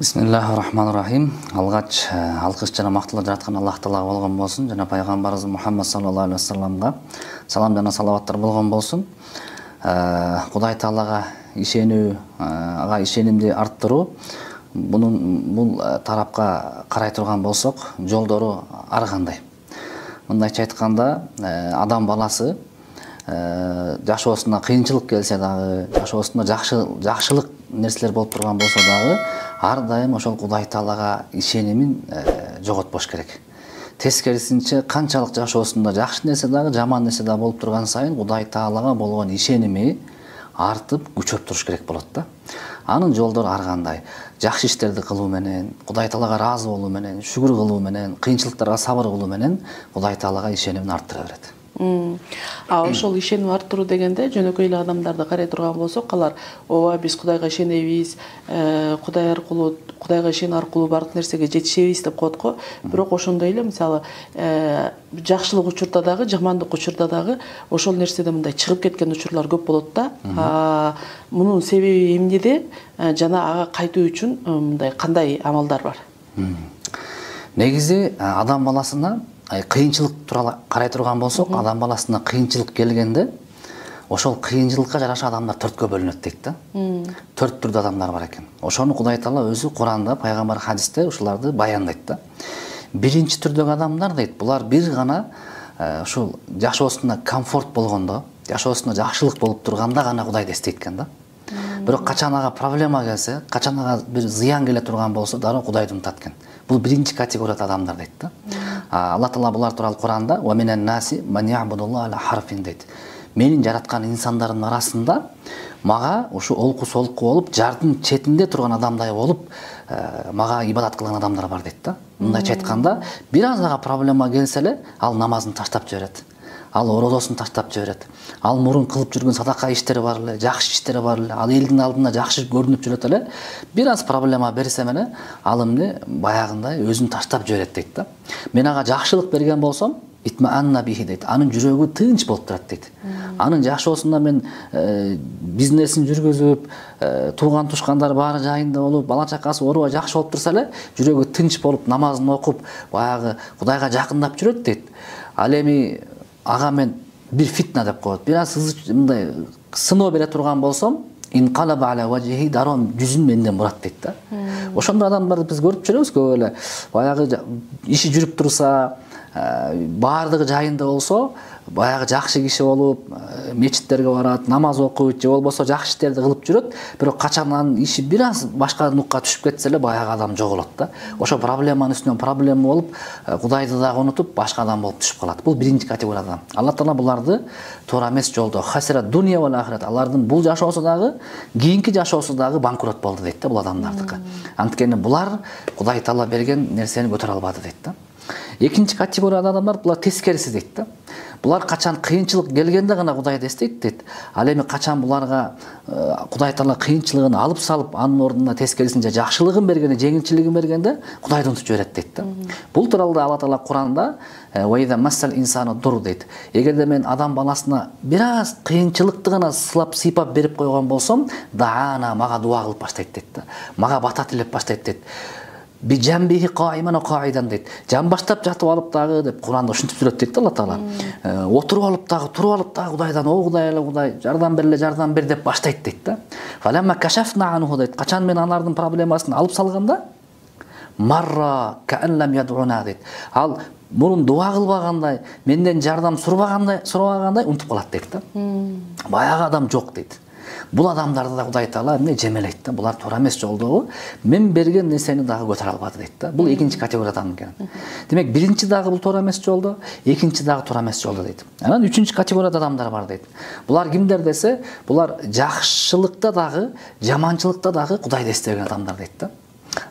Бисмиллахир-рахманир-рахим. Алгач алкыш жана мактылар жараткан Аллах Таалага болгон болсун, жана пайгамбарыбыз Мухаммад саллаллаху алейхи вассаламга салам жана салаваттар болгон болсун. Кудай Таалага ишенүү, ага ишенимди арттыруу, бул тарапка карай турган болсок, жолдору ар кандай. Мындайча айтканда, адам баласы жашоосуна кыйынчылык келсе дагы, жашоосунда жакшылык нерселер болуп турган болсо дагы, ар дайым ошол Кудай Таалага ишенимин жоготпош керек. Тескерисинче, канчалык жашоосунда жакшы нерсе дагы, жаман нерсе дагы болуп турган сайын Кудай Таалага болгон ишеними артып, күчөп туруш керек болот да. Анын жолдору ар кандай. Жакшы иштерди кылуу менен, Кудай Таалага ыраазы болуу менен, шүгүр кылуу менен, кыйынчылыктарга сабыр кылуу менен Кудай Таалага ишенимин арттыра берет. Ошол ишеним арттыруу дегенде жөнөкөй эле адамдарды карай турган болсок, алар ооба биз Кудайга ишенебиз, Кудай аркылуу, Кудайга ишенүү аркылуу бардык нерсеге жетишебиз деп коет го. Бирок ошондой эле мисалы жакшылык учурда дагы, жамандык учурда дагы ошол нерседен мындай чыгып кеткен учурлар көп болот да. Мунун себеби эмнеде жана ага кайтуу үчүн мындай кандай амалдар бар? Негизи адам баласына кыйынчылык тууралуу карай турган болсок, адам баласына кыйынчылык келгенде, ошол кыйынчылыкка жараша адамдар төрткө бөлүнөт дейт да. Төрт түрдүү адамдар бар экен. Ошону Кудай Таала өзү Куранда, пайгамбар хадисте ушуларды баяндайт да. Биринчи түрдөгү адамдар дейт, булар бир гана ушул жашоосунда комфорт болгондо, жашоосунда жакшылык болуп турганда гана Кудайды эстейт экен да. Бирок качан ага проблема келсе, качан ага бир зыян келе турган болсо, дароо Кудайды унутат экен. Бул биринчи категория адамдар дейт да. Алла Таала булар тууралуу Куранда "Ва минан наси ман я'будуллаха ала харфин" дейт. Менин жараткан инсандардын арасында мага ушу олку солку болуп, жардын четинде турган адамдай болуп, мага ибадат кылган адамдар бар дейт да. Мындайча айтканда, бир аз ага проблема келсе эле, ал намазын таштап жиберет. Ал орозосун таштап жиберет. Ал мурун кылып жүргөн садака иштери бар эле, жакшы иштери бар эле, ал элдин алдында жакшы көрүнүп жүрөт эле. Бир аз проблема берсе мене, ал эмне баягындай өзүн таштап жиберет дейт да. Мен ага жакшылык берген болсом, итмаанна бихи дейт. Анын жүрөгү тынч болуп турат дейт. Анын жашоосунда мен бизнесин жүргүзүп, тууган тушкандар баары жайында болуп, бала чакасы орубай жакшы болуп турса эле, жүрөгү тынч болуп, намазын окуп, баягы Кудайга жакындап жүрөт дейт. Ал эми ага мен бир фитна деп коет. Бир аз мындай сыноо бере турган болсом, инкалаба аля важхи, дароо жүзүн менден бурат дейт да. Ошондой адамдарды биз көрүп жүрөбүз көп эле. Баягы иши жүрүп турса, баардыгы жайында болсо, баягы жакшы киши болуп, мечиттерге барат, намаз окуйт, же болбосо жакшы иштерди кылып жүрөт, бирок качан анын иши бир аз башка нукка түшүп кетсе эле, баягы адам жоголот да. Ошо проблеманын үстүнөн проблема болуп, Кудайды дагы унутуп, башка адам болуп түшүп калат. Бул биринчи категория адам. Алла Таала буларды туура эмес жолдо, хасира дуния ва ахират, алардын бул жашоосу дагы, кийинки жашоосу дагы банкрот болду дейт да бул адамдардыкы. Анткени булар Кудай Таала берген нерсени көтөрө албады дейт да. Экинчи категория адамдар булар тескериси дейт да. Булар качан кыйынчылык келгенде гана Кудайды эстейт дейт. Ал эми качан буларга Кудай Таала кыйынчылыгын алып салып, анын ордуна тескерисинче жакшылыгын бергенде, жеңилчилигин бергенде Кудайды унутуп жиберет дейт да. Бул тууралуу Алла Таала Куранда "Ва иза массал инсану дур" дейт. Эгерде мен адам баласына бир аз кыйынчылыкты гана сыйпап берип койгон болсом, даана мага дуа кылып баштайт дейт да. Мага бата тилеп баштайт дейт. Би жамбихи каиман каидан дейт. Жамбаштап жатып алып дагы деп Куранда ушинтип сүрөт дейт Алла Таала. Отуруп алып дагы, туруп алып дагы Кудайдан "О Кудай, эле Кудай, жардам бер" деп баштайт дейт да. Фаламма кашафна анху дейт. Качан мен алардын проблемасын алып салганда, марра кааллам ядуна дейт. Ал мурун дуа кылбагандай, менден жардам сурабагандай унутуп калат дейт да. Баягы адам жок дейт. Бул адамдарды да Кудай Таала эмне жемелейт да. Булар туура эмес жолдогу, мен берген нерсени дагы көтөрө албады дейт да. Бул экинчи категория адам экен. Демек, биринчи дагы бул туура эмес жолдо, экинчи дагы туура эмес жолдо дейт. Анан үчүнчү категория адамдар бар дейт. Булар кимдер десе, булар жакшылыкта дагы, жаманчылыкта дагы Кудайды эстеген адамдар дейт да.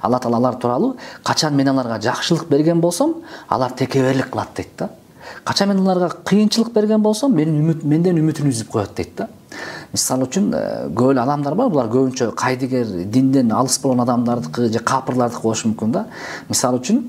Алла Таала алар тууралуу, качан мен аларга жакшылык берген болсом, алар текеберлик кылат дейт да. Качан мен аларга кыйынчылык берген болсом, менден үмүтүн үзүп коет дейт да. Мисалы үчүн көп эле адамдар бар, булар көбүнчө кайдыгер, динден алыс болгон адамдардыкы же капырлардыкы болушу мүмкүн да. Мисалы үчүн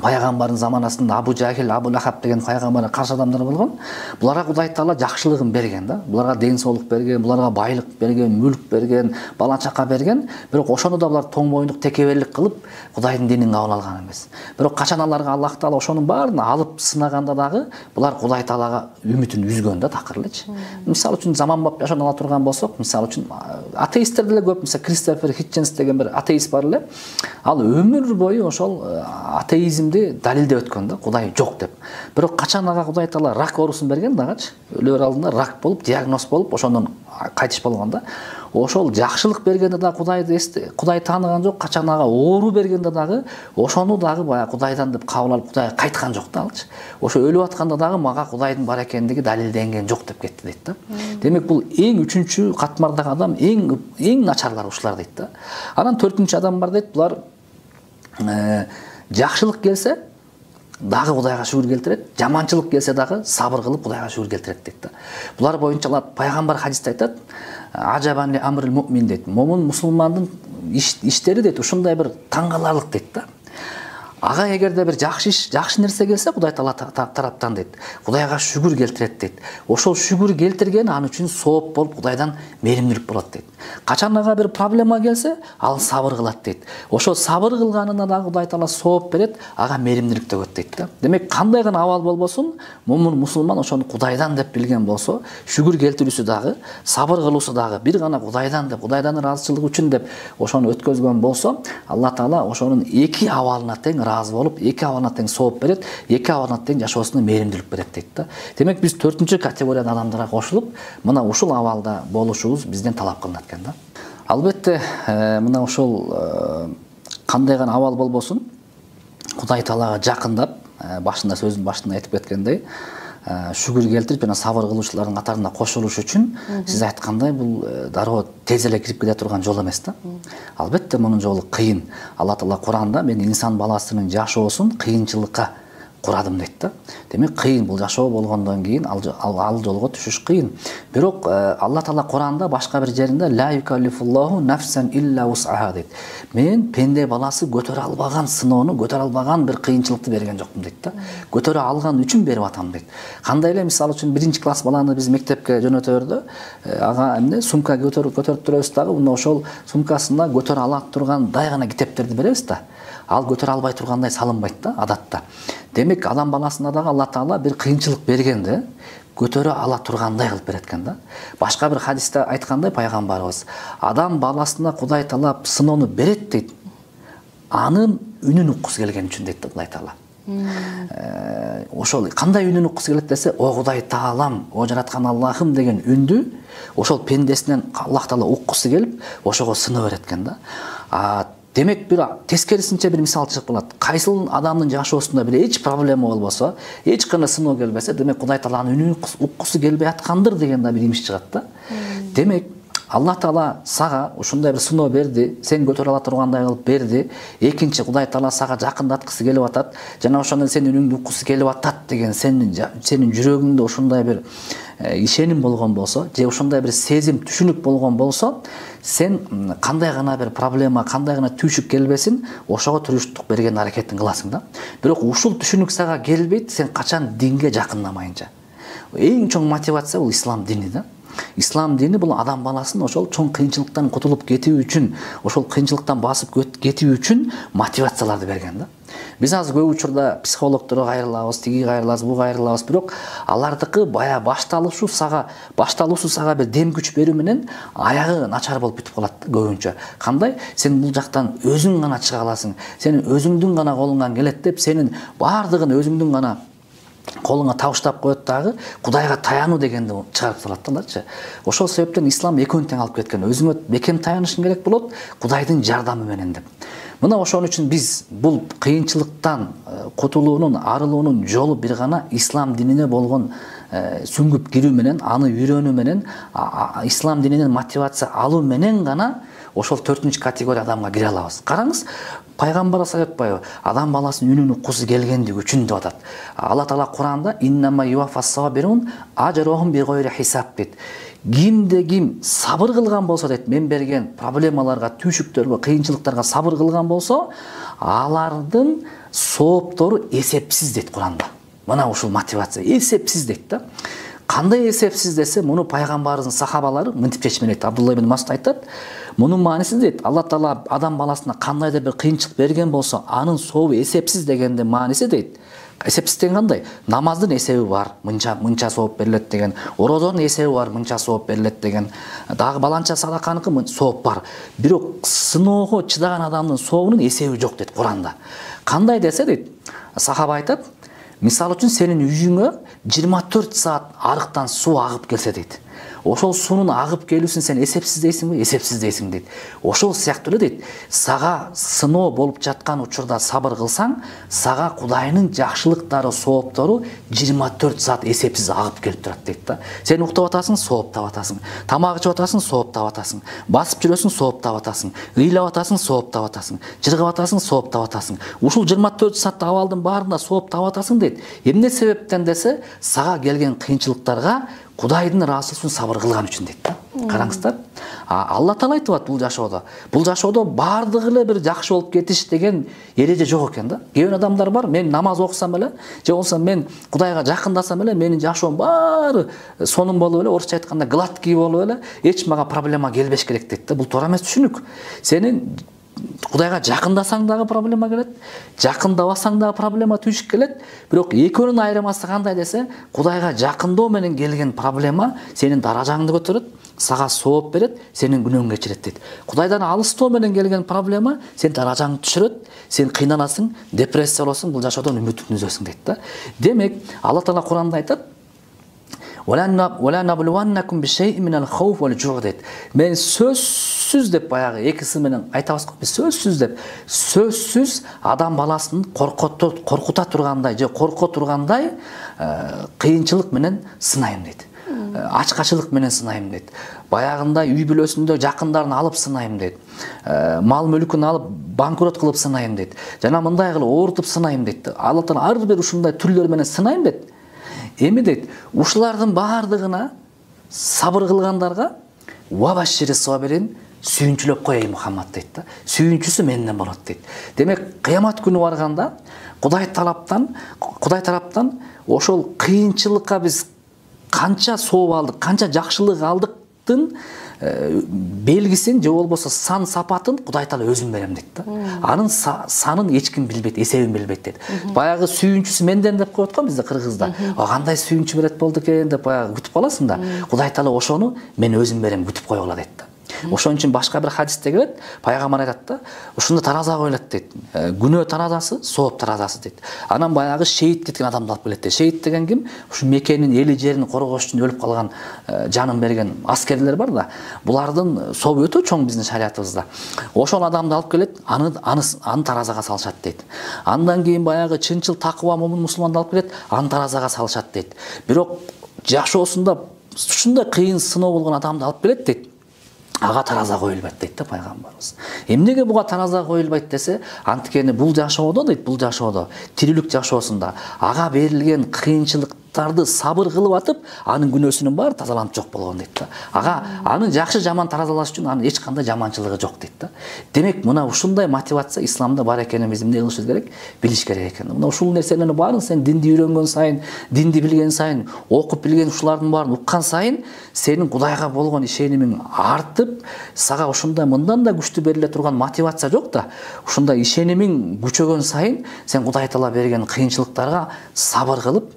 пайгамбардын заманасында Абу Жахил, Абу Лахаб деген пайгамбарга каршы адамдар болгон. Буларга Кудай Таала жакшылыгын берген да. Буларга ден соолук берген, буларга байлык берген, мүлк берген, бала чака берген. Бирок ошону да булар тоң боюндук текеберлик кылып Кудайдын динин кабыл алган эмес. Бирок качан аларга Аллах Таала ошонун баарын алып сынаганда дагы булар Кудай Таалага үмүтүн үзгөн да такыр элечи. Мисалы үчүн заманбап жашап ала турган болсок, мисалы үчүн атеисттер деле көп. Мисалы Кристофер Хитченс деген бир атеист бар эле. Ал өмүр бою ошол атеизм далилдеп өткөн да, Кудай жок деп. Бирок качан ага Кудай Таала рак оорусун берген дагычы, өлөр алдында рак болуп, диагноз болуп, ошондон кайтыш болгон да. Ошол жакшылык бергенде да Кудай тааныган жок, качан ага оору бергенде дагы ошону дагы баягы Кудайдан деп кабыл алып Кудайга кайткан жок да алчы. Ошо өлүп атканда дагы мага Кудайдын бар экендиги далилденген жок деп кетти дейт да. Демек бул эң үчүнчү катмардагы адам, эң начарлар ушулар дейт да. Анан төртүнчү адам бар дейт, булар жакшылык келсе дагы Кудайга шүгүр келтирет, жаманчылык келсе дагы сабыр кылып Кудайга шүгүр келтирет дейт да. Булар боюнча пайгамбар хадисте айтат, ажабан ли амрил муъмин дейт. Момун мусулмандын иштери дейт, ушундай бир таң каларлык дейт да. Ага эгерде бир жакшы нерсе келсе Кудай Таала тараптан дейт, Кудайга шүгүр келтирет дейт. Ошол шүгүр келтирген аны үчүн сооп болуп Кудайдан мээримдүүлүк болот дейт. Качан ага бир проблема келсе, ал сабыр кылат дейт. Ошол сабыр кылганына дагы Кудай Таала сооп берет, ага мээримдүүлүк төгөт дейт да. Демек кандай гана абал болбосун, момун мусулман ошону Кудайдан деп билген болсо, шүгүр келтирүүсү дагы, сабыр кылуусу дагы бир гана Кудайдан деп, Кудайдын ыраазычылыгы үчүн деп ошону өткөзгөн болсо, Алла Таала ошонун эки абалына тең разы болуп, эки абалына тең сооп берет, эки абалына тең жашоосуна мээримдүүлүк берет дейт да. Демек биз төртүнчү категориядагы адамдарга кошулуп, мына ушул абалда болушубуз бизден талап кылынат экен да. Албетте, мына ушул кандай гана абал болбосун, Кудай Таалага жакындап, башында сөзүн башында айтып кеткендей, шүгүр келтирип жана сабыр кылуучулардын катарына кошулуш үчүн сиз айткандай бул дароо тез эле кирип келе турган жол эмес да. Албетте мунун жолу кыйын. Алла Таала Куранда мен инсан баласынын жашоосун кыйынчылыкка курадым дейт да. Демек кыйын бул жашоо болгондон кийин ал жолго түшүш кыйын. Бирок Алла Таала Куранда башка бир жеринде ла юкаллифуллаху нафсан илля усаха дейт. Мен пенде баласы көтөрө албаган сыноону, көтөрө албаган бир кыйынчылыкты берген жокмун дейт да. Көтөрө алган үчүн берип атам дейт. Кандай эле мисалы үчүн 1-класс баланы биз мектепке жөнөтөбүрдө, ага эмне сумка көтөрүп турабыз дагы, мына ошол сумкасында көтөрө ала турган гана китептерди беребиз да. Ал көтөрө албай тургандай салынбайт да адатта. Демек адам баласына дагы Алла Таала бир кыйынчылык бергенде көтөрө ала тургандай кылып берет экен да. Башка бир хадисте айткандай пайгамбарыбыз, адам баласына Кудай Таала сыноону берет дейт. Анын үнүн уккусу келген үчүн дейт Кудай Таала. Ошол кандай үнүн уккусу келет десе, о Кудай Таалам, о жараткан Аллахым деген үндү ошол пендесинен Аллах Таала уккусу келип, ошого сыноо берет экен да. Демек бир тескерисинче бир мисал чыгып калат. Кайсыл адамдын жашоосунда бир эч проблема болбосо, эч кандай сыноо келбесе, демек Кудай Тааланын үнүн уккусу келбей аткандыр деген да бир имиш чыгат да. Демек Алла Таала сага ушундай бир сыноо берди, сен көтөрө ала тургандай кылып берди. Экинчи Кудай Таала сага жакындаткысы келип атат, жана ошондон сенин үнүңдү уккусу келип атат деген сенин жүрөгүңдө ушундай бир ишеним болгон болсо, же ушундай бир сезим, түшүнүк болгон болсо, сен кандай гана бир проблема, кандай гана түйшүк келбесин, ошого туруштук берген аракетин кыласың да. Бирок ушул түшүнүк сага келбейт, сен качан динге жакындамайынча. Эң чоң мотивация бул ислам дини да. Ислам дини бул адам баласын ошол чоң кыйынчылыктан кутулуп кетүү үчүн, ошол кыйынчылыктан басып кетүү үчүн мотивацияларды берген да. Биз азыр көп учурда психологторго кайрылабыз, тиги кайрылабыз, бу кайрылабыз, бирок алардыкы бая башталуусу сага бир дем күч берүү менен аягы начар болуп бүтүп калат көбүнчө. Кандай? Сен бул жактан өзүң гана чыга аласың, сенин өзүңдүн гана колуңдан келет деп, сенин бардыгын өзүңдүн гана колуңа табыштап коет дагы, Кудайга таянуу дегенди чыгарып салат да. Ошол себептен ислам экөөнү тең алып кеткен. Өзүңө бекем таянышың керек болот, Кудайдын жардамы менен деп. Мына ошон үчүн биз бул кыйынчылыктан кутулуунун, арылуунун жолу бир гана ислам динине болгон сүңгүп кирүү менен, аны үйрөнүү менен, ислам дининен мотивация алуу менен гана ошол 4-категория адамга кире алабыз. Караңыз, пайгамбар айтпайбы, адам баласынын үнүнүн уккусу келгендиги үчүн деп атат. Алла Таала Куранда иннама юаффас-сабирун ажрохум бигойри хисап дейт. Кимде ким сабыр кылган болсо дейт, мен берген проблемаларга, түйшүктөргө, кыйынчылыктарга сабыр кылган болсо, алардын сооптору эсепсиз дейт Куранда. Мына ушул мотивация эсепсиз дейт да. Кандай эсепсиз десе, муну пайгамбарыбыздын сахабалары мынтип чечкен дейт. Абдулла ибн Масуд айтат, мунун мааниси дейт, Алла Таала адам баласына кандайдыр бир кыйынчылык берген болсо, анын сообу эсепсиз дегенде мааниси дейт. Эсепсиз деген кандай? Намаздын эсеби бар, мынча сооп берилет деген, орозонун эсеби бар, мынча сооп берилет деген, дагы баланча садаканыкы сооп бар. Бирок сыноого чыдаган адамдын сообунун эсеби жок дейт Куранда. Кандай десе дейт, сахаба айтат, мисалы үчүн сенин үйүңө 24 саат арыктан суу агып келсе дейт. Ошол суунун агып келүүсүн сен эсепсиз дейсиңби? Эсепсиз дейсиң дейт. Ошол сыяктуу эле дейт. Сага сыноо болуп жаткан учурда сабыр кылсаң, сага Кудайдын жакшылыктары, сооптору 24 саат эсепсиз агып келип турат дейт да. Сен уктап атасың, сооптап атасың. Тамак ичип атасың, сооптап атасың. Басып жүрөсүң, сооптап атасың. Ыйлап атасың, сооптап атасың. Жыргап атасың, сооптап атасың. Ушул 24 саат абалдын баарында сооптап атасың дейт. Эмне себептен десе, сага келген кыйынчылыктарга Кудайдын ыраазысына сабыр кылган үчүн дейт да. Караңыздар. Алла Таала айтып атат бул жашоодо. Бул жашоодо бардыгы эле бир жакшы болуп кетиш деген эреже жок экен да. Кээ адамдар бар, мен намаз окусам эле, же болбосо мен Кудайга жакындасам эле, менин жашоом баары сонун болуп эле, орусча айтканда гладкий болуп эле, эч мага проблема келбеш керек дейт да. Бул туура эмес түшүнүк. Сенин Кудайга жакындасаң дагы проблема келет, жакындабасаң дагы проблема түйүшүп келет. Бирок экөөнүн айырмасы кандай десе, Кудайга жакындоо менен келген проблема сенин даражаңды көтөрөт, сага сооп берет, сенин күнөөңдү кечирет дейт. Кудайдан алыстоо менен келген проблема сен даражаңды түшүрөт, сен кыйналасың, депрессия болосуң, бул жашоодон үмүтүңдү үзөсүң дейт да. Демек, Алла Таала Куранда айтат, мен сөзсүз деп баягы экиси менен айтабыз го, сөзсүз деп. Сөзсүз адам баласын коркута тургандай же корко тургандай кыйынчылык менен сынайм дейт. Ачкачылык менен сынайм дейт. Баягындай үй бүлөсүндө жакындарын алып сынайм дейт. Мал мүлкүн алып банкрот кылып сынайм дейт. Жана мындай кылып оорутуп сынайм дейт. Алла Таала ар бир ушундай түрлөр менен сынайм дейт. Эми дейт, ушулардын баардыгына сабыр кылгандарга вабашири сабирин сүйүнчүлөп кой Мухаммад дейт да. Сүйүнчүсү менден болот дейт. Демек, кыямат күнү барганда Кудай тараптан ошол кыйынчылыкка биз канча сооп алдык, канча жакшылык алдыктын белгисин же болбосо сан сапатын Кудай Таала өзүм берем дейт да. Анын санын эч ким билбейт, эсебин билбейт дейт. Баягы сүйүнчүсү менден деп коет го бизде кыргызда. Кандай сүйүнчү берет болду экен деп баягы күтүп каласың да. Кудай Таала ошону мен өзүм берем, күтүп койгула дейт да. Ошон үчүн башка бир хадисте келет, пайгамбар айтат да, ушунда тараза коюлат дейт. Күнөө таразасы, сооп таразасы дейт. Анан баягы шейит кеткен адамды алып келет дейт. Шейит деген ким? Ушу Мекенин эли жерин коргош үчүн өлүп калган, жанын берген аскерлер бар да. Булардын сообу өтө чоң биздин шариятыбызда. Ошол адамды алып келет, аны таразага салышат дейт. Андан кийин баягы чынчыл такыба момун мусулманды алып келет, аны таразага салышат дейт. Бирок жашоосунда ушундай кыйын сыноо болгон адамды алып келет дейт. Ага тараза коюлбайт дейт да пайгамбарыбыз. Эмнеге буга тараза коюлбайт десе, анткени бул жашоодо дейт, бул жашоодо, тирилик жашоосунда ага берилген кыйынчылыктарды сабыр кылып атып, анын күнөөсүнүн баары тазаланып жок болгон дейт да. Ага анын жакшы жаман таразалаш үчүн анын эч кандай жаманчылыгы жок дейт да. Демек, мына ушундай мотивация исламда бар экенин биз эмне кылышыбыз керек? Билиш керек экен. Мына ушул нерселердин баарын сен динди үйрөнгөн сайын, динди билген сайын, окуп билген ушулардын баарын уккан сайын, сенин Кудайга болгон ишенимиң артып, сага ушундай мындан да күчтүү бериле турган мотивация жок да. Ушундай ишенимиң күчөгөн сайын, сен Кудай Таала берген кыйынчылыктарга сабыр кылып,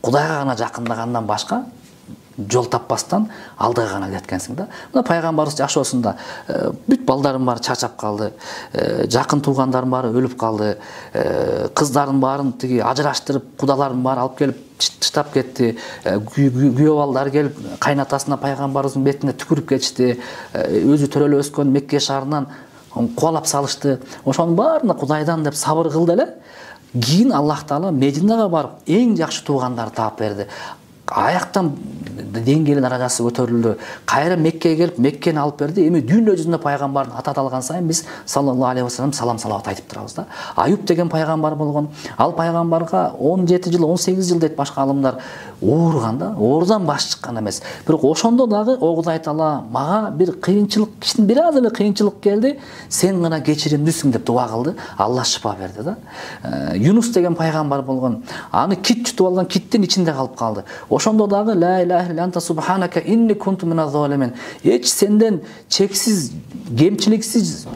Кудайга гана жакындагандан башка жол таппастан алдыга гана кеткенсиң да. Мына пайгамбарыбыз жашоосунда бүт балдарым баары чарчап калды, жакын туугандарым баары өлүп калды, кыздардын баарын тиги ажыраштырып, кудаларын баары алып келип таштап кетти, күйөө балдар келип кайнатасына пайгамбарыбыздын бетине түкүрүп кетишти, өзү төрөлүп өскөн Мекке шаарынан кубалап салышты. Ошонун баарына Кудайдан деп сабыр кылды эле. Кийин Аллах Таала Мединага барып эң жакшы туугандарды таап берди. аяктан деңгээли даражасы көтөрүлдү. Кайра Меккеге келип, Меккени алып берди. Эми дүйнө жүзүндө пайгамбардын аты аталган сайын биз саллаллаху алейхи вассалам салам салават айтып турабыз да. Аюп деген пайгамбар болгон. Ал пайгамбарга 17 жыл, 18 жыл дейт башка алымдар, ооруган да. Оорудан баш чыккан эмес. Бирок ошондо дагы о Кудай Таала мага бир кыйынчылык, кичине бир аз эле кыйынчылык келди. Сен гана кечиримдүүсүң деп дуа кылды. Алла шифа берди да. Юнус деген пайгамбар болгон. Аны кит жутуп алган, киттин ичинде калып калды. Ошондо дагы ла илаха илля анта субханака инни кунту миназ залимин. Эч сенден чексиз,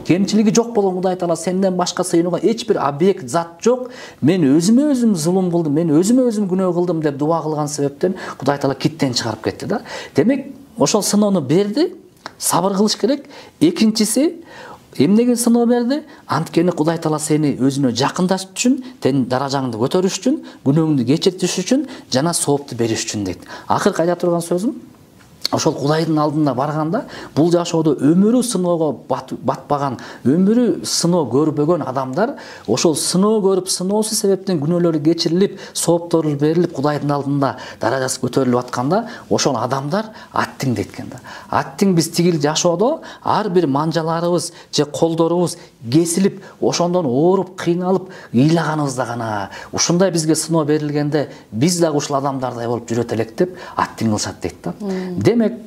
кемчилиги жок болгон Кудай Таала, сенден башка сыйынууга эч бир объект, зат жок. Мен өзүмө өзүм зулум кылдым, мен өзүмө өзүм күнөө кылдым деп дуа кылган себептен Кудай Таала киттен чыгарып кетти да. Демек, ошол сыноону берди, сабыр кылыш керек. Экинчиси, эмнеге сыноо берди? Анткени Кудай Таала сени өзүнө жакындаш үчүн, сенин даражаңды көтөрүш үчүн, күнөөңдү кечиртиш үчүн жана соопту бериш үчүн дейт. Акыркы айта турган сөзүм, ошол Кудайдын алдына барганда, бул жашоодо өмүрү сыноого батпаган, өмүрү сыноо көрбөгөн адамдар ошол сыноо көрүп, сыноосу себептен күнөөлөрү кечирилип, сооптору берилип, Кудайдын алдында даражасы көтөрүлүп атканда, ошол адамдар аттиң дейт экен да. Аттиң биз тигил жашоодо ар бир манжаларыбыз же колдорубуз кесилип, ошондон ооруп, кыйналып, ыйлаганыбызда гана ушундай бизге сыноо берилгенде биз дагы ушул адамдардай болуп жүрөт элек деп аттиң кылышат дейт да. Демек,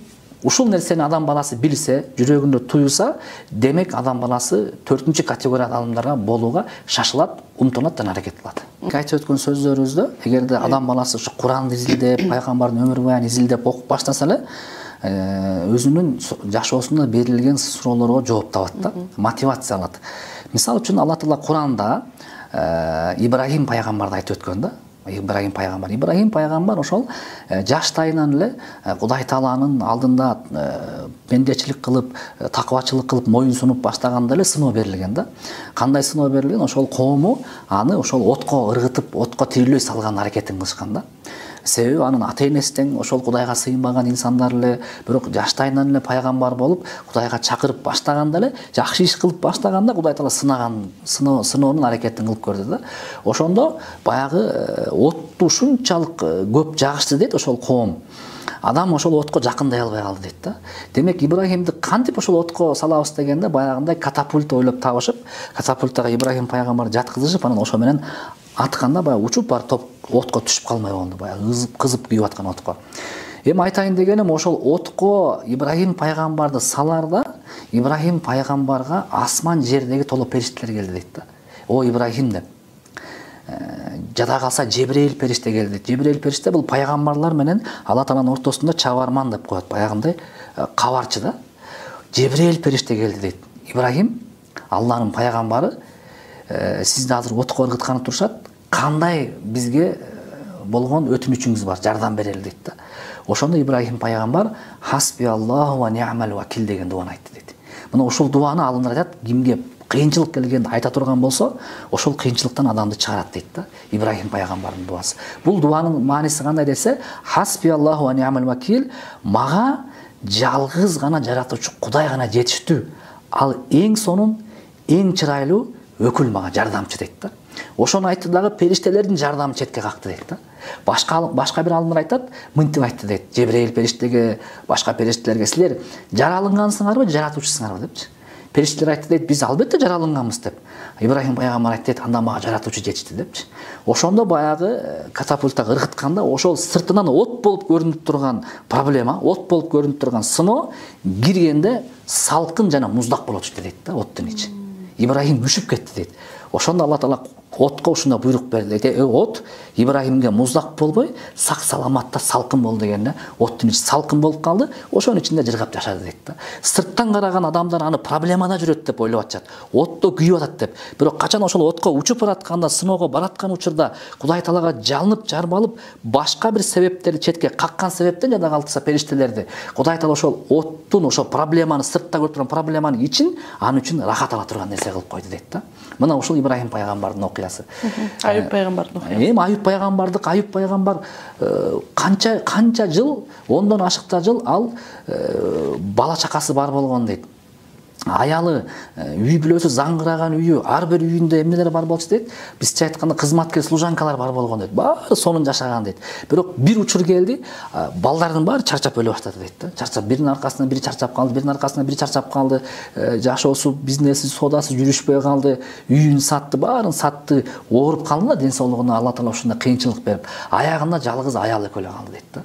ушул нерсени адам баласы билсе, жүрөгүндө туюса, демек адам баласы 4-чү категория адамдарга болууга шашылат, умтулат жана аракет кылат. Айтып өткөн сөздөрүбүздө, эгерде адам баласы ушу Куранды изилдеп, пайгамбардын өмүр баянын изилдеп окуп баштаса эле, өзүнүн жашоосунда берилген суроолорго жооп табат да, мотивация алат. Мисалы үчүн Алла Таала Куранда Ибрахим пайгамбарды айтып өткөн да. Ибрахим пайгамбар ошол жаштайынан эле Кудай Тааланын алдында пендечилик кылып, такыбачылык кылып, моюн сунуп баштаганда эле сыноо берилген да. Кандай сыноо берилген? Ошол коому аны ошол отко ыргытып, отко тирилөй салган аракетин кылышкан да. Себеби анын ата-энеси тең ошол Кудайга сыйынбаган инсандар эле, бирок жаштайынан эле пайгамбар болуп, Кудайга чакырып баштаганда эле, жакшы иш кылып баштаганда Кудай Таала сыноонун аракетин кылып көрдү да. Ошондо баягы отту ушунчалык көп жагышты дейт ошол коом. Адам ошол отко жакындай албай калды дейт да. Демек, Ибрахимди кантип ошол отко салабыз дегенде, баягындай катапульт ойлоп табышып, катапульттага Ибрахим пайгамбарды жаткызышып, анан ошо менен атканда баягы учуп барып отко түшүп калмай болду, баягы кызып күйүп аткан отко. Эми айтайын дегеним, ошол отко Ибрахим пайгамбарды саларда, Ибрахим пайгамбарга асман жердеги толо периштелер келди дейт да. О Ибрахим деп. Жада калса Жебреил периште келди. Жебреил периште бул пайгамбарлар менен Алла Тааланын ортосунда чабарман деп коет, баягындай кабарчы да. Жебреил периште келди дейт. Ибрахим, Алланын пайгамбары, сизди азыр отко ыргытканы турушат, кандай бизге болгон өтүнүчүңүз бар, жардам берели дейт да. Ошондо Ибрахим пайгамбар хасби Аллаху ва ни'мал вакил деген дуаны айтты дейт. Мына ушул дуаны алымдар айтат, кимге кыйынчылык келгенде айта турган болсо, ошол кыйынчылыктан адамды чыгарат дейт да. Ибрахим пайгамбардын дуасы. Бул дуанын мааниси кандай десе, хасби Аллаху ва ни'мал вакил, мага жалгыз гана жаратуучу Кудай гана жетиштүү. Ал эң сонун, эң чырайлуу өкүл мага жардамчы дейт да. Ошону айтты дагы, периштелердин жардамы четке какты дейт да. Башка бир алымдар айтат, мынтип айтты дейт. Жебреил периштеге, башка периштелерге, силер жаралынгансыңарбы, жаратуучусуңарбы депчи. Периштелер айтты дейт, биз албетте жаралынганбыз деп. Ибрахим пайгамбар айтты дейт, анда мага жаратуучу жетишти депчи. Ошондо баягы катапульттага ыргытканда, ошол сыртынан от болуп көрүнүп турган проблема, от болуп көрүнүп турган сыноо киргенде салкын жана муздак болот дейт да, оттун ичи. Ибрахим үшүп кетти дейт. Ошондо Алла Таала отко ушундай буйрук берди дейт. От Ибрахимге муздак болбой, сак саламатта салкын бол дегенде, оттун ичи салкын болуп калды, ошонун ичинде жыргап жашады дейт да. Сырттан караган адамдар аны проблемада жүрөт деп ойлоп атышат. Отто күйүп атат деп. Бирок качан ошол отко учуп баратканда, сыноого бараткан учурда Кудай Таалага жалынып, жарбалып, башка бир себептерди четке каккан себептен жада калтса периштелерди, Кудай Таала ошол оттун, ошол проблеманы, сыртта көрүп турган проблеманын ичин аны үчүн рахат ала турган нерсе кылып койду дейт да. Мына ушул Ибрахим пайгамбардын окуясы. Аюп пайгамбардын окуясы. Эми Аюп пайгамбар канча жыл, 10дон ашыкта жыл ал бала чакасы бар болгон дейт. аялы үй бүлөсү заңгыраган үйү, ар бир үйүндө эмнелер бар болчу дейт. Бизче айтканда кызматкер служанкалар бар болгон дейт. Баары сонун жашаган дейт. Бирок бир учур келди, балдардын баары чарчап өлө баштады дейт да. Чарчап, биринин аркасынан бири чарчап калды, биринин аркасынан бири чарчап калды. Жашоосу, бизнеси, содасы жүрүшпөй калды. Үйүн сатты, баарын сатты. Ооруп калды да, ден соолугуна Алла Таала ушундай кыйынчылык берип, аягында жалгыз аял экөө эле калды дейт да.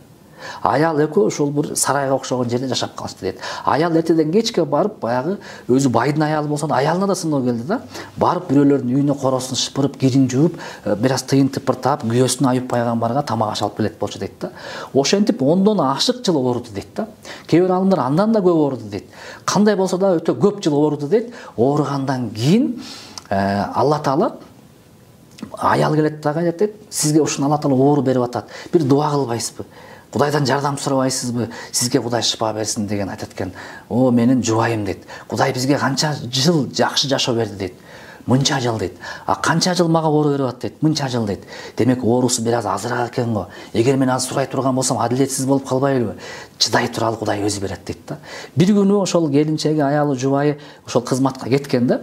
Аял экөө ошол бир сарайга окшогон жерде жашап калышты дейт. Аял эртеден кечке барып, баягы өзү байдын аялы болсо да аялына да сыноо келди да. Барып бирөөлөрдүн үйүнө коросун шыпырып, кирин жууп, бир аз тыйын тыпыртап, күйөөсүн Аюп пайгамбарга тамак аш алып келет болчу дейт да. Ошентип 10дон ашык жыл ооруду дейт да. Кээ бир алымдар андан да көп ооруду дейт. Кандай болсо да өтө көп жыл ооруду дейт. Ооругандан кийин Алла Таала аял келет дагы айтат, сизге ушун Алла Таала оору берип атат. Бир дуа кылбайсызбы? Кудайдан жардам сурабайсызбы? Сизге Кудай шыпа берсин деген айтат экен. О, менин жубайым дейт. Кудай бизге канча жыл жакшы жашоо берди дейт. Мынча жыл дейт. А канча жыл мага оору берип атат дейт. Мынча жыл дейт. Демек оорусу бир аз азыраак экен го. Эгер мен аз сурай турган болсом, адилетсиз болуп калбайлыбы? Чыдай туралы Кудай өзү берет дейт да. Бир күнү ошол келинчеги, аялы, жубайы ошол кызматка кеткен да.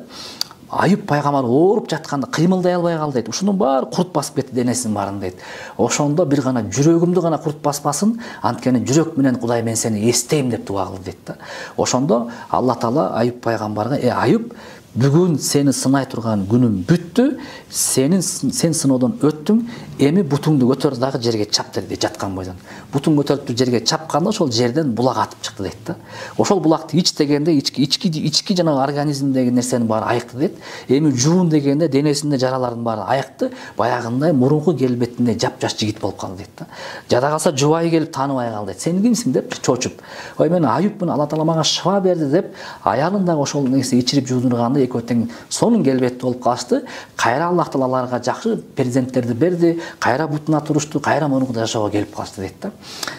Аюп пайгамбар ооруп жатканда кыймылдай албай калды дейт. Ушунун баары курт басып кетти денесинин баарын дейт. Ошондо бир гана жүрөгүмдү гана курт баспасын, анткени жүрөк менен Кудай мен сени эстейм деп дуа кылды дейт да. Ошондо Алла Таала Аюп пайгамбарга: Аюп, бүгүн сени сынай турган күнүм бүттү. Сен сыноодон өттүң. Эми бутуңду көтөр дагы жерге чап деди жаткан бойдон. Бутун көтөрүп жерге чапканда ошол жерден булак атып чыкты дейт да. Ошол булакты ич дегенде ички жана организмдеги нерсенин баары айыкты дейт. Эми жуун дегенде денесинде жаралардын баары айыкты. Баягындай мурунку келбетинде жап-жаш жигит болуп калды дейт да. Жада калса жубайы келип тааныбай калды дейт. Сен кимсиң деп чочуп. Ой, мен Аюпмун, Алла Таала мага шыфа берди деп, аялын дагы ошол нерсе ичирип жуудурганда экөө тең сонун келбеттүү болуп калышты. Кайра Аллах Таала аларга жакшы перзенттерди берди. Кайра бутуна турушту, кайра мурункудай жашоого келип калышты дейт да.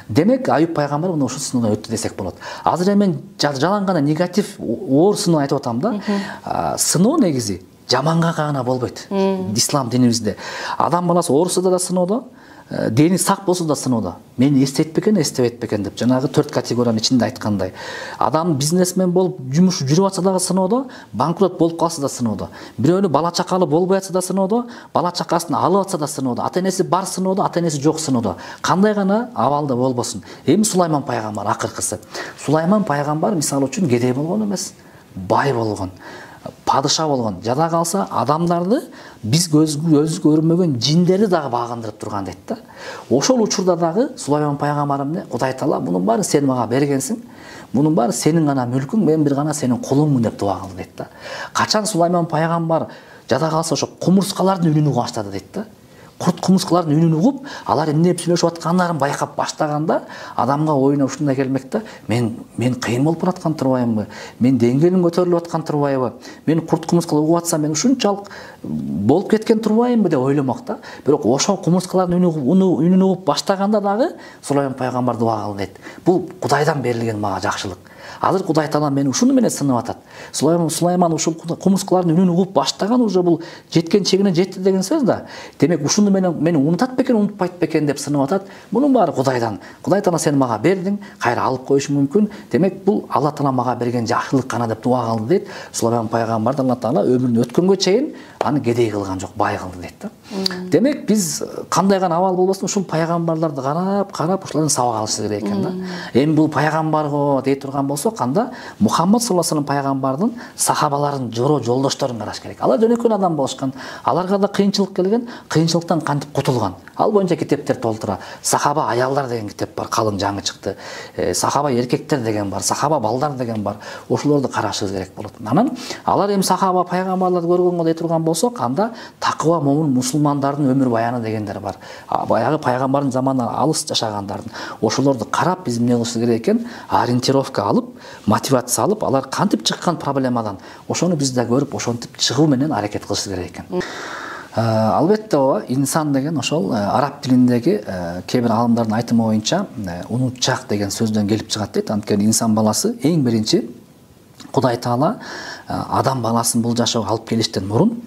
Демек Аюп пайгамбар мына ушул сыноодан өттү десек болот. Азыр мен жалаң гана негатив оор сыноо айтып атам да. Сыноо негизи жаманга гана болбойт. Ислам динибизде адам баласы оорусуда да сыноодо, дени сак болсо да сыноодо. Мени эстейт бекен, эстебейт бекен деп жанагы 4 категориянын ичинде айткандай. Адам бизнесмен болуп жумуш жүрүп атса дагы сыноодо, банкрот болуп калса да сыноодо. Бирөөнү бала чакалы болбой атса да сыноодо, бала чакасын алып атса да сыноодо, ата-энеси бар сыноодо, ата-энеси жок сыноодо. Кандай гана абалда болбосун. Эми Сулайман пайгамбар акыркысы. Сулайман пайгамбар мисалы үчүн кедей болгон эмес, бай болгон. Падыша болгон. Жада калса адамдарды биз көзү көрмөгөн жиндерди дагы багындырып турган дейт да. Ошол учурда дагы Сулайман пайгамбарым Кудай Таала мунун баары сен мага бергенсиң. Мунун баары сенин гана мүлкүң, мен бир гана сенин кулуңмун деп дуа кылды дейт да. Качан Сулайман пайгамбар жада калса ошо кумурскалардын үнүн уга баштады дейт да. Курт кумурскалардын үнүн угуп, алар эмнеп сүйлөшүп аткандарын байкап баштаганда, адамга оюна ушундай келмек да. Мен кыйын болуп бараткан турбаймынбы? Мен деңгээлим көтөрүлүп аткан турбайбы? Мен курт кумурскалар угуп атсам, мен ушунчалык болуп кеткен турбаймынбы деп ойломок да. Бирок ошол кумурскалардын үнүн угуп баштаганда дагы Сулайман пайгамбар дуа кылды дейт. Бул Кудайдан берилген мага жакшылык. Азыр Кудай Таала мени ушуну менен сынап атат. Сулайман ушул кумурскалардын үнүн угуп баштаган уже бул жеткен чегине жетти деген сөз да. Демек ушуну менен мени унутат бекен, унутпайт бекен деп сынап атат. Мунун баары Кудайдан. Кудай Таала сен мага бердиң, кайра алып коюшу мүмкүн. Демек бул Алла Таала мага берген жакшылык гана деп дуа кылды дейт. Сулайман пайгамбарды Алла Таала өмүрүнүн өткөнгө чейин аны кедей кылган жок, бай кылды дейт да. Демек биз кандай гана абал болбосун ушул пайгамбарларды карап ушулардан сабак алышыбыз керек экен да. Эми бул пайгамбар го дей турган болсок, анда Мухаммад саллаллаху алейхи пайгамбардын сахабаларын, жолдошторун караш керек. Алар жөнөкөй адам болушкан, аларга да кыйынчылык келген, кыйынчылыктан кантип кутулган. Ал боюнча китептер толтура. Сахаба аялдар деген китеп бар, калың жаңы чыкты. Сахаба эркектер деген бар, сахаба балдар деген бар. Ошолорду карашыбыз керек болот. Анан алар эми сахаба пайгамбарларды көргөнгө дей турган болсок, анда такыба момун мусулмандардын өмүр баяны дегендер бар. Баягы пайгамбардын заманынан алыс жашагандардын. Ошолорду карап биз эмне кылышыбыз керек экен? Ориентировка алып, мотивация алып, алар кантип чыккан проблемадан, ошону биз да көрүп, ошентип чыгуу менен аракет кылышыбыз керек экен. Албетте ооба, инсан деген ошол араб тилиндеги кээ бир аалымдардын айтымы боюнча унутчак деген сөздөн келип чыгат дейт. Анткени инсан баласы эң биринчи Кудай Таала адам баласын бул жашоого алып келиштен мурун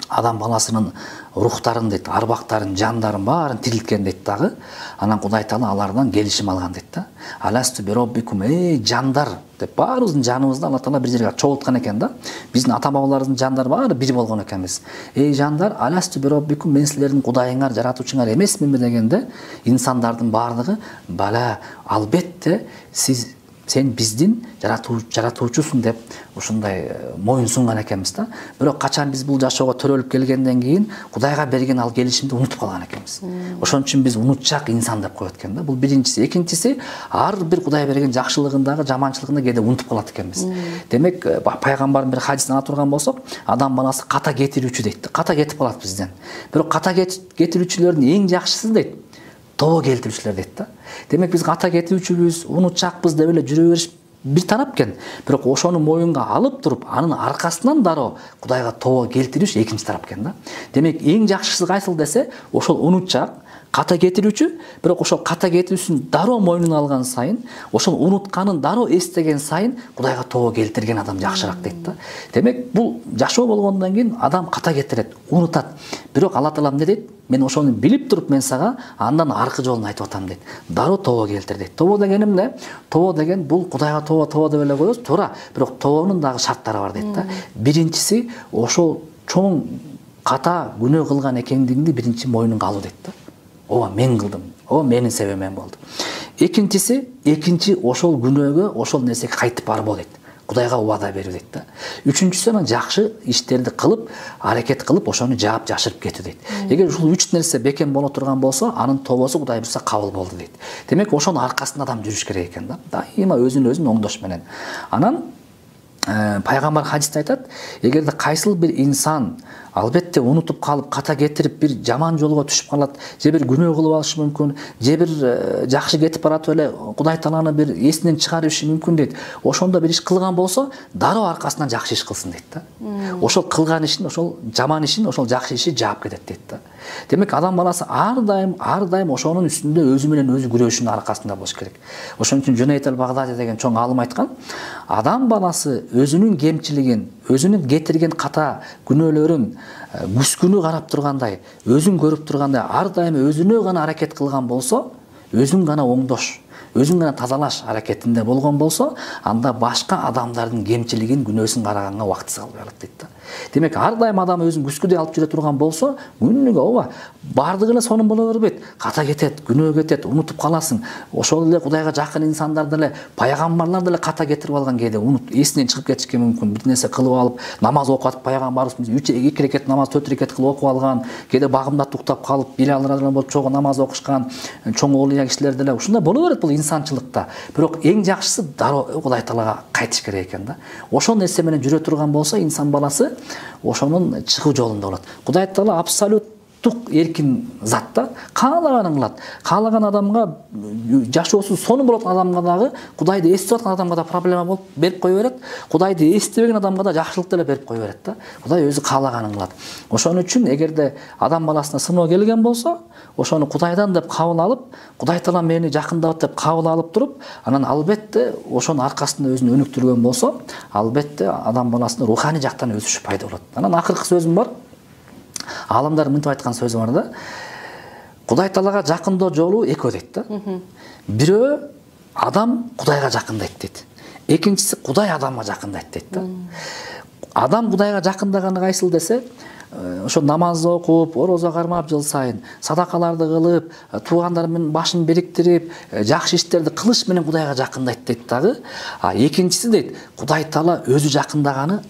адам баласынын рухтарын дейт, арбактарын, жандарын баарын тирилткен дейт дагы. Анан Кудай Таала алардан келишим алган дейт да. Аласту бироббикум, жандар деп баарыбыздын жаныбызды Алла Таала бир жерге чогулткан экен да. Биздин ата бабаларыбыздын жандары баары бир болгон экенбиз. Жандар, аласту бироббикум, мен силердин Кудайыңар, жаратуучуңар эмесминби дегенде, инсандардын баардыгы бала, албетте сен биздин жаратуучусуң деп ушундай моюн сунган экенбиз да. Бирок качан биз бул жашоого төрөлүп келгенден кийин Кудайга берген ал келишимди унутуп калган экенбиз. Ошон үчүн биз унутчак инсан деп коет экен да. Бул биринчиси. Экинчиси, ар бир Кудай берген жакшылыгындагы, жаманчылыгында кээде унутуп калат экенбиз. Демек, пайгамбардын бир хадисин ала турган болсок, адам баласы ката кетирүүчү дейт. Ката кетип калат бизден. Бирок ката кетирүүчүлөрдүн эң жакшысы дейт, тобо келтирүүчүлөр дейт да. Демек биз ката кетүүчүбүз, унутчакпыз деп эле жүрө бериш бир тарап экен. Бирок ошону моюнга алып туруп, анын аркасынан дароо Кудайга тобо келтириш экинчи тарап экен да. Демек эң жакшысы кайсыл десе, ошол унутчак, ката кетирүүчү, бирок ошол ката кетүүсүн дароо мойнуна алган сайын, ошол унутканын дароо эстеген сайын Кудайга тобо келтирген адам жакшыраак дейт да. Демек, бул жашоо болгондон кийин адам ката кетирет, унутат. Бирок Алла Таала эмне дейт? Мен ошону билип туруп мен сага андан аркы жолун айтып атам дейт. Дароо тобо келтир дейт. Тобо деген эмне? Тобо деген бул Кудайга тобо деп эле коебуз, туура. Бирок тобонун дагы шарттары бар дейт да. Биринчиси ошол чоң ката күнөө кылган экендигинди биринчи мойнуңга алуу дейт да. Ооба мен кылдым. Ооба менин себебимден болду. Экинчи ошол күнөөгө, ошол нерсеге кайтып барбоо дейт. Кудайга убада берүү дейт да. Үчүнчүсү анан жакшы иштерди кылып, аракет кылып, ошону жаап жашырып кетүү дейт. Эгер ушул үч нерсе бекем боло турган болсо, анын тобосу Кудай буйрса кабыл болду дейт. Демек, ошонун аркасында адам жүрүш керек экен да. Дайыма өзүн оңдош менен. Анан пайгамбар хадисте айтат, эгерде кайсыл бир инсан албетте унутуп калып, ката кетирип бир жаман жолго түшүп калат, же бир күнөө кылып алышы мүмкүн, же бир жакшы кетип баратып эле Кудай Тааланы бир эсинен чыгарышы мүмкүн дейт. Ошондо бир иш кылган болсо, дароо аркасынан жакшы иш кылсын дейт да. Ошол кылган ишин, ошол жаман ишин, ошол жакшы иши жаап кетет дейт да. Демек, адам баласы ар дайым ошонун үстүндө өзү менен өзү күрөшүүнүн аркасында болуш керек. Ошон үчүн Жунейд ал-Багдади деген чоң аалым айткан, адам баласы өзүнүн кемчилигин, өзүнүн кетирген ката күнөөлөрүн күскүнү карап тургандай, өзүн көрүп тургандай, ар дайым өзүнө гана аракет кылган болсо, өзүн гана оңдош, өзүн гана тазалаш аракетинде болгон болсо, анда башка адамдардын кемчилигин, күнөөсүн караганга убактысы калбай калат дейт да. Демек, ар дайым адам өзүн күскүдөй алып жүрө турган болсо, күнүгө ооба, бардыгы эле сонун боло бербейт. Ката кетет, күнөө кетет, унутуп каласың. Ошол эле Кудайга жакын инсандар деле, пайгамбарлар деле ката кетирип алган кээде эсинен чыгып кетишке мүмкүн. Бир нерсе кылып алып, намаз окуп атып, пайгамбарыбыз 2 рекет намаз, 4 рекет кылып окуп алган, кээде багымда туктап калып, Билал радhiyallahu anh чогуу намаз окушкан, чоң олия кишилер деле ушундай боло берет бул инсанчылыкта. Бирок эң жакшысы дароо Кудай Таалага кайтыш керек экен да. Ошол нерсе менен жүрө турган болсо, инсан баласы ошонун чыгуу жолунда болот. Кудай Таала абсолюттук эркин зат да. Каалаганын кылат. Каалаган адамга, жашоосу сонун болот адамга дагы, Кудайды эстеп аткан адамга да проблема болуп берип кое берет. Кудайды эстебеген адамга да жакшылык деле берип кое берет да. Кудай өзү каалаганын кылат. Ошон үчүн эгерде адам баласына сыноо келген болсо, ошону Кудайдан деп кабыл алып, Кудай Таала мени жакындап деп кабыл алып туруп, анан албетте ошонун аркасында өзүн өнүктүргөн болсо, албетте адам баласына руханий жактан өсүшү пайда болот. Анан акыркы сөзүм бар. Аалымдар мынтип айткан сөзү бар да. Кудай Таалага жакындоо жолу экөө дейт да. Бирөө адам Кудайга жакындайт дейт. Экинчиси Кудай адамга жакындайт дейт да. Адам Кудайга жакындаганы кайсыл десе, ошо намаз окуп, орозо кармап жыл сайын, садакаларды кылып, туугандар менен башын бириктирип, жакшы иштерди кылыш менен Кудайга жакындайт дейт дагы. Экинчиси дейт, Кудай Таала өзү жакындаганы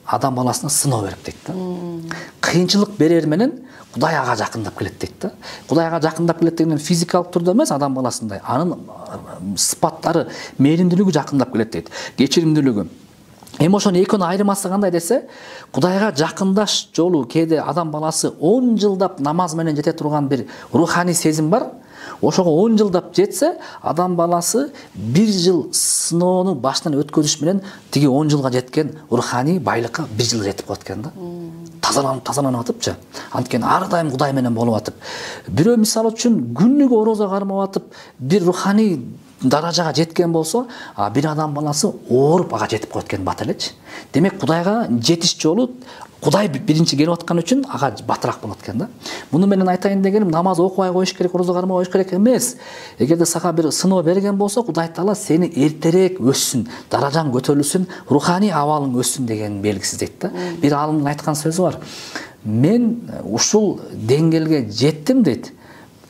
адам баласына сыноо берип дейт да. Кыйынчылык берер менен Кудай ага жакындап келет дейт да. Кудайга жакындап келет дегенде физикалык турда эмес, адам баласындай. Анын сыпаттары, мээримдүүлүгү жакындап келет дейт. Кечиримдүүлүгү. Эми ошонун экөөнүн айырмасы кандай десе, Кудайга жакындаш жолу кээде адам баласы 10 жылдап намаз менен жете турган бир руханий сезим бар. Ошого 10 жылдап жетсе, адам баласы 1 жыл сыноону башынан өткөзүш менен тиги 10 жылга жеткен руханий байлыкка 1 жыл жетип калат экен да. Тазаланып атыпчы. Анткени ар дайым Кудай менен болуп атып. Бирөө мисалы үчүн күнүгө орозо кармап атып, бир руханий даражага жеткен болсо, бир адам баласы ооруп ага жетип коет экен бат элечи. Демек, Кудайга жетиш жолу Кудай биринчи келип аткан үчүн ага батыраак болот экен да. Муну менен айтайын дегеним, намаз окубай коюш керек, орозо кармай коюш керек эмес. Эгерде сага бир сыноо берген болсо, Кудай Таала сени эртерээк өссүн, даражаң көтөрүлсүн, руханий абалың өссүн деген белгиси дейт да. Бир аалымдын айткан сөзү бар. Мен ушул деңгээлге жеттим дейт.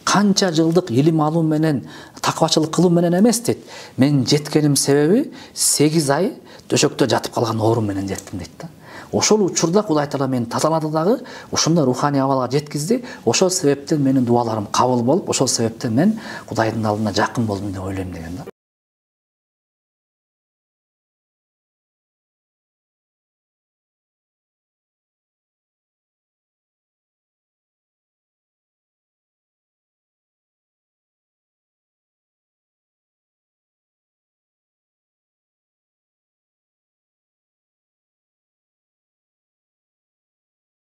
Канча жылдык илим алуу менен, таквачылык кылуу менен эмес дейт. Мен жеткеним себеби 8 ай төшөктө жатып калган оорум менен жеттим дейт да. Ошол учурда Кудай Таала мени тазалады дагы, ошондой руханий абалга жеткизди. Ошол себептен менин дуаларым кабыл болуп, ошол себептен мен Кудайдын алдына жакын болдум деп ойлойм деген да.